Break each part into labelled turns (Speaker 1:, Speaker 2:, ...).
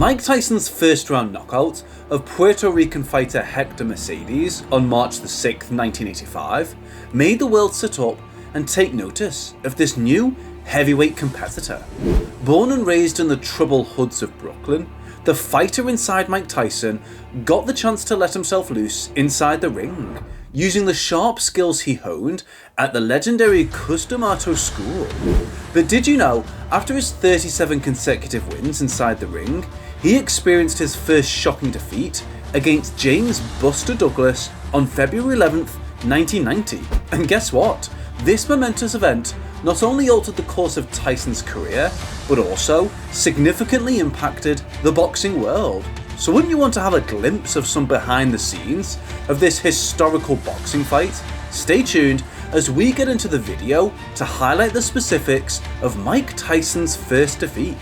Speaker 1: Mike Tyson's first round knockout of Puerto Rican fighter Hector Mercedes on March the 6th, 1985 made the world sit up and take notice of this new heavyweight competitor. Born and raised in the troubled hoods of Brooklyn, the fighter inside Mike Tyson got the chance to let himself loose inside the ring, using the sharp skills he honed at the legendary Cus D'Amato school. But did you know, after his 37 consecutive wins inside the ring, he experienced his first shocking defeat against James Buster Douglas on February 11th, 1990. And guess what? This momentous event not only altered the course of Tyson's career, but also significantly impacted the boxing world. So wouldn't you want to have a glimpse of some behind the scenes of this historical boxing fight? Stay tuned as we get into the video to highlight the specifics of Mike Tyson's first defeat.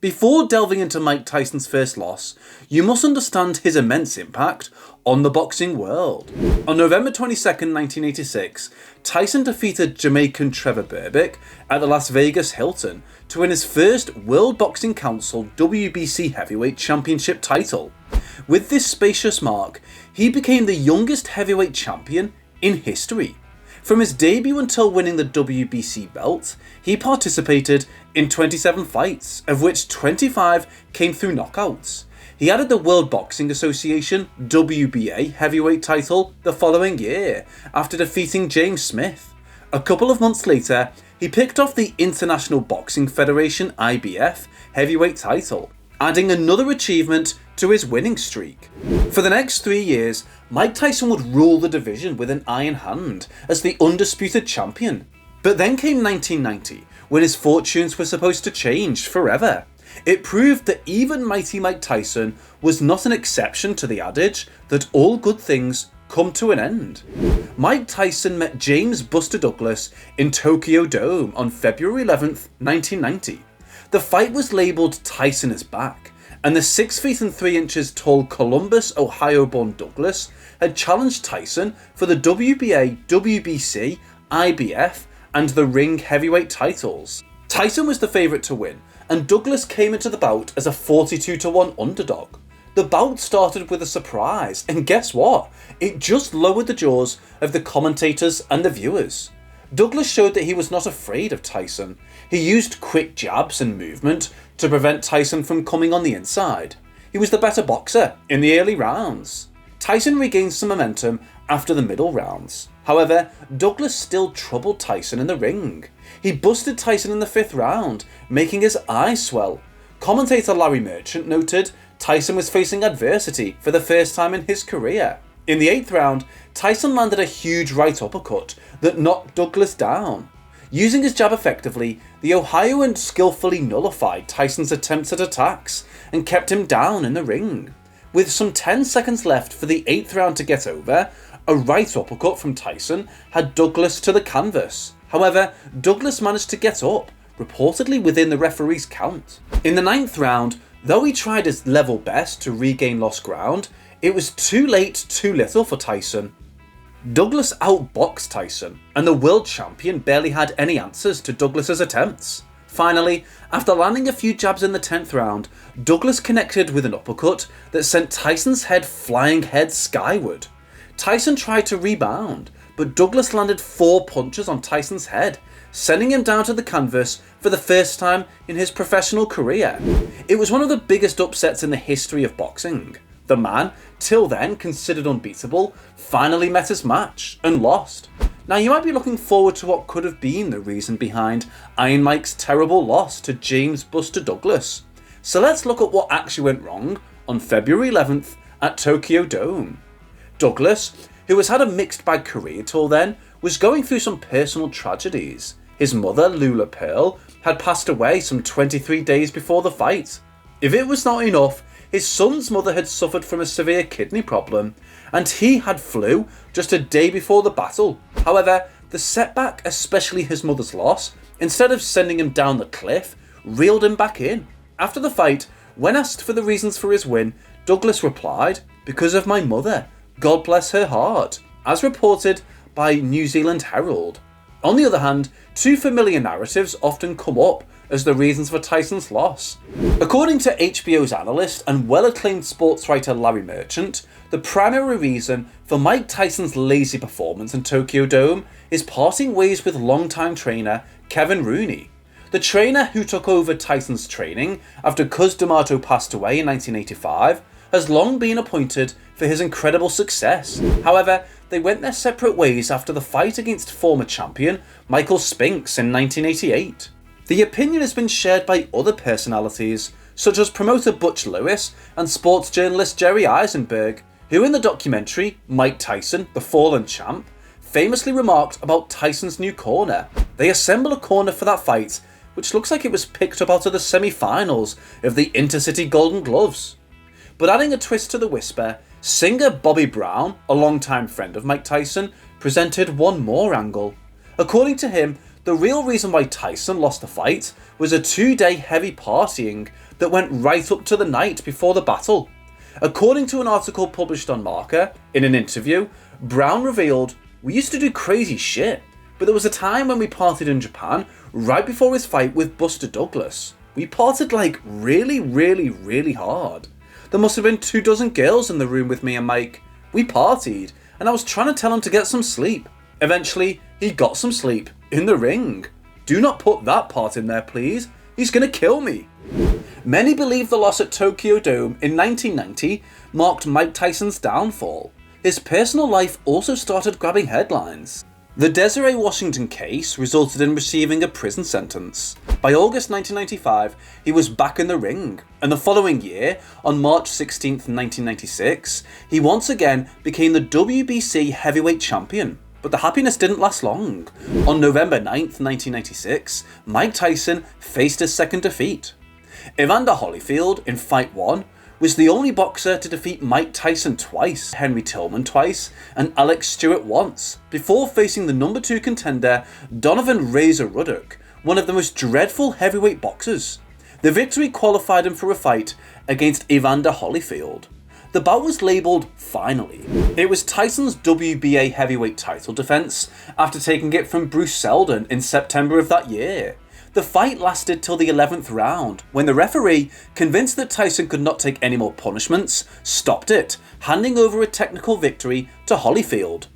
Speaker 1: Before delving into Mike Tyson's first loss, you must understand his immense impact on the boxing world. On November 22nd, 1986, Tyson defeated Jamaican Trevor Berbick at the Las Vegas Hilton to win his first World Boxing Council WBC Heavyweight Championship title. With this spacious mark, he became the youngest heavyweight champion in history. From his debut until winning the WBC belt, he participated in 27 fights, of which 25 came through knockouts. He added the World Boxing Association WBA heavyweight title the following year, after defeating James Smith. A couple of months later, he picked off the International Boxing Federation IBF heavyweight title, adding another achievement to his winning streak. For the next 3 years, Mike Tyson would rule the division with an iron hand as the undisputed champion. But then came 1990, when his fortunes were supposed to change forever. It proved that even mighty Mike Tyson was not an exception to the adage that all good things come to an end. Mike Tyson met James Buster Douglas in Tokyo Dome on February 11th, 1990. The fight was labelled Tyson is back, and the 6 feet and 3 inches tall Columbus, Ohio-born Douglas had challenged Tyson for the WBA, WBC, IBF, and the Ring heavyweight titles. Tyson was the favourite to win, and Douglas came into the bout as a 42-1 underdog. The bout started with a surprise, and guess what? It just lowered the jaws of the commentators and the viewers. Douglas showed that he was not afraid of Tyson. He used quick jabs and movement to prevent Tyson from coming on the inside. He was the better boxer in the early rounds. Tyson regained some momentum after the middle rounds. However, Douglas still troubled Tyson in the ring. He busted Tyson in the 5th round, making his eyes swell. Commentator Larry Merchant noted Tyson was facing adversity for the first time in his career. In the 8th round, Tyson landed a huge right uppercut that knocked Douglas down. Using his jab effectively, the Ohioan skillfully nullified Tyson's attempts at attacks and kept him down in the ring. With some 10 seconds left for the 8th round to get over, a right uppercut from Tyson had Douglas to the canvas. However, Douglas managed to get up, reportedly within the referee's count. In the 9th round, though he tried his level best to regain lost ground, it was too late, too little for Tyson. Douglas outboxed Tyson, and the world champion barely had any answers to Douglas's attempts. Finally, after landing a few jabs in the 10th round, Douglas connected with an uppercut that sent Tyson's head flying skyward. Tyson tried to rebound, but Douglas landed 4 punches on Tyson's head, sending him down to the canvas for the first time in his professional career. It was one of the biggest upsets in the history of boxing. The man, till then considered unbeatable, finally met his match and lost. Now you might be looking forward to what could have been the reason behind Iron Mike's terrible loss to James Buster Douglas. So let's look at what actually went wrong on February 11th at Tokyo Dome. Douglas, who has had a mixed bag career till then, was going through some personal tragedies. His mother, Lula Pearl, had passed away some 23 days before the fight. If it was not enough, his son's mother had suffered from a severe kidney problem, and he had flu just a day before the battle. However, the setback, especially his mother's loss, instead of sending him down the cliff, reeled him back in. After the fight, when asked for the reasons for his win, Douglas replied, "Because of my mother. God bless her heart," as reported by New Zealand Herald. On the other hand, two familiar narratives often come up as the reasons for Tyson's loss. According to HBO's analyst and well-acclaimed sports writer Larry Merchant, the primary reason for Mike Tyson's lazy performance in Tokyo Dome is parting ways with longtime trainer Kevin Rooney. The trainer who took over Tyson's training after Cus D'Amato passed away in 1985 has long been appointed for his incredible success. However, they went their separate ways after the fight against former champion Michael Spinks in 1988. The opinion has been shared by other personalities, such as promoter Butch Lewis and sports journalist Jerry Eisenberg, who in the documentary Mike Tyson, the Fallen Champ, famously remarked about Tyson's new corner. They assemble a corner for that fight, which looks like it was picked up out of the semi-finals of the Intercity Golden Gloves. But adding a twist to the whisper, singer Bobby Brown, a longtime friend of Mike Tyson, presented one more angle. According to him, the real reason why Tyson lost the fight was a 2-day heavy partying that went right up to the night before the battle. According to an article published on Marker, in an interview, Brown revealed, "We used to do crazy shit, but there was a time when we partied in Japan right before his fight with Buster Douglas. We partied like really hard. There must have been 24 girls in the room with me and Mike. We partied, and I was trying to tell him to get some sleep. Eventually, he got some sleep in the ring. Do not put that part in there, please. He's gonna kill me." Many believe the loss at Tokyo Dome in 1990 marked Mike Tyson's downfall. His personal life also started grabbing headlines. The Desiree Washington case resulted in receiving a prison sentence. By August 1995, he was back in the ring, and the following year, on March 16, 1996, he once again became the WBC heavyweight champion. But the happiness didn't last long. On November 9, 1996, Mike Tyson faced his second defeat. Evander Holyfield, in Fight 1, was the only boxer to defeat Mike Tyson twice, Henry Tillman twice, and Alex Stewart once, before facing the number 2 contender Donovan Razor Ruddock, one of the most dreadful heavyweight boxers. The victory qualified him for a fight against Evander Holyfield. The bout was labelled "Finally." It was Tyson's WBA heavyweight title defence after taking it from Bruce Seldon in September of that year. The fight lasted till the 11th round, when the referee, convinced that Tyson could not take any more punishments, stopped it, handing over a technical victory to Holyfield.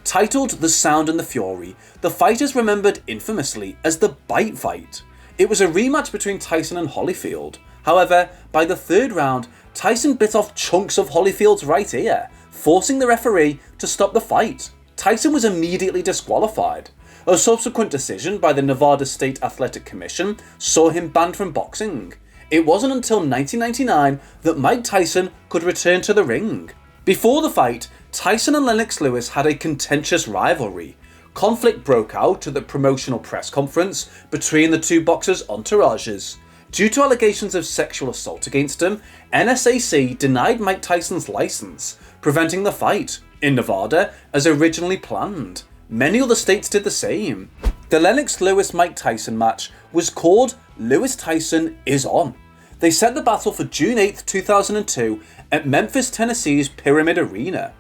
Speaker 1: Titled The Sound and the Fury, the fight is remembered infamously as the Bite Fight. It was a rematch between Tyson and Holyfield. However, by the 3rd round, Tyson bit off chunks of Holyfield's right ear, forcing the referee to stop the fight. Tyson was immediately disqualified. A subsequent decision by the Nevada State Athletic Commission saw him banned from boxing. It wasn't until 1999 that Mike Tyson could return to the ring. Before the fight, Tyson and Lennox Lewis had a contentious rivalry. Conflict broke out at the promotional press conference between the two boxers' entourages. Due to allegations of sexual assault against him, NSAC denied Mike Tyson's license, preventing the fight, in Nevada, as originally planned. Many other states did the same. The Lennox Lewis-Mike Tyson match was called Lewis Tyson Is On. They set the battle for June 8, 2002 at Memphis, Tennessee's Pyramid Arena.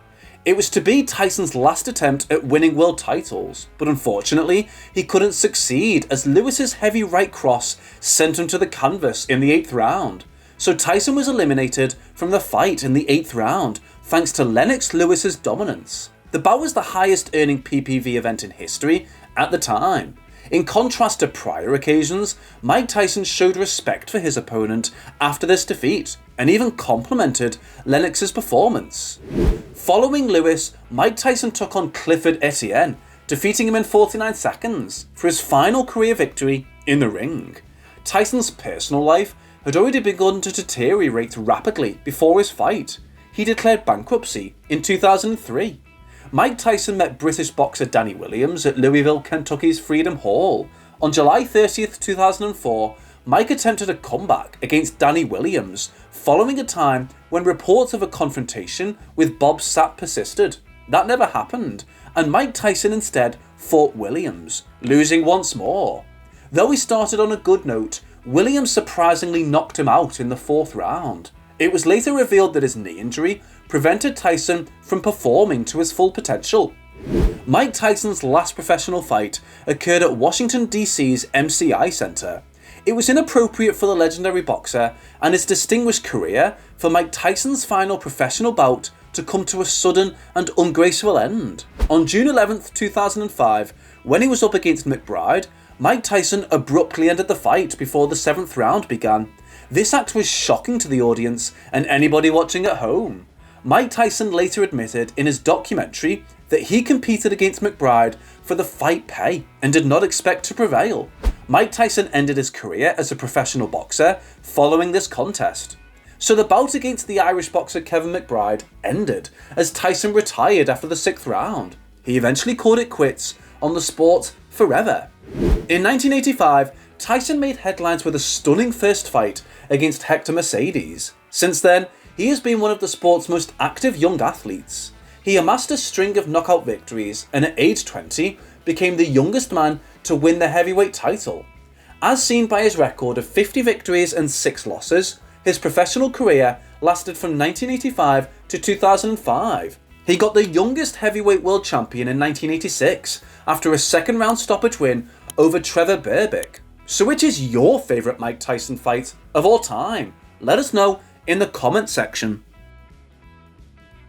Speaker 1: It was to be Tyson's last attempt at winning world titles, but unfortunately he couldn't succeed as Lewis's heavy right cross sent him to the canvas in the 8th round. So Tyson was eliminated from the fight in the 8th round thanks to Lennox Lewis's dominance. The bout was the highest earning PPV event in history at the time. In contrast to prior occasions, Mike Tyson showed respect for his opponent after this defeat, and even complimented Lennox's performance. Following Lewis, Mike Tyson took on Clifford Etienne, defeating him in 49 seconds for his final career victory in the ring. Tyson's personal life had already begun to deteriorate rapidly before his fight. He declared bankruptcy in 2003. Mike Tyson met British boxer Danny Williams at Louisville, Kentucky's Freedom Hall. On July 30th, 2004, Mike attempted a comeback against Danny Williams following a time when reports of a confrontation with Bob Sapp persisted. That never happened, and Mike Tyson instead fought Williams, losing once more. Though he started on a good note, Williams surprisingly knocked him out in the 4th round. It was later revealed that his knee injury prevented Tyson from performing to his full potential. Mike Tyson's last professional fight occurred at Washington DC's MCI Center. It was inappropriate for the legendary boxer and his distinguished career for Mike Tyson's final professional bout to come to a sudden and ungraceful end. On June 11th, 2005, when he was up against McBride, Mike Tyson abruptly ended the fight before the 7th round began. This act was shocking to the audience and anybody watching at home. Mike Tyson later admitted in his documentary that he competed against McBride for the fight pay and did not expect to prevail. Mike Tyson ended his career as a professional boxer following this contest. So the bout against the Irish boxer Kevin McBride ended as Tyson retired after the 6th round. He eventually called it quits on the sport forever. In 1985, Tyson made headlines with a stunning first fight against Hector Mercedes. Since then, he has been one of the sport's most active young athletes. He amassed a string of knockout victories and at age 20 became the youngest man to win the heavyweight title. As seen by his record of 50 victories and 6 losses, his professional career lasted from 1985 to 2005. He got the youngest heavyweight world champion in 1986 after a 2nd round stoppage win over Trevor Berbick. So which is your favourite Mike Tyson fight of all time? Let us know in the comment section.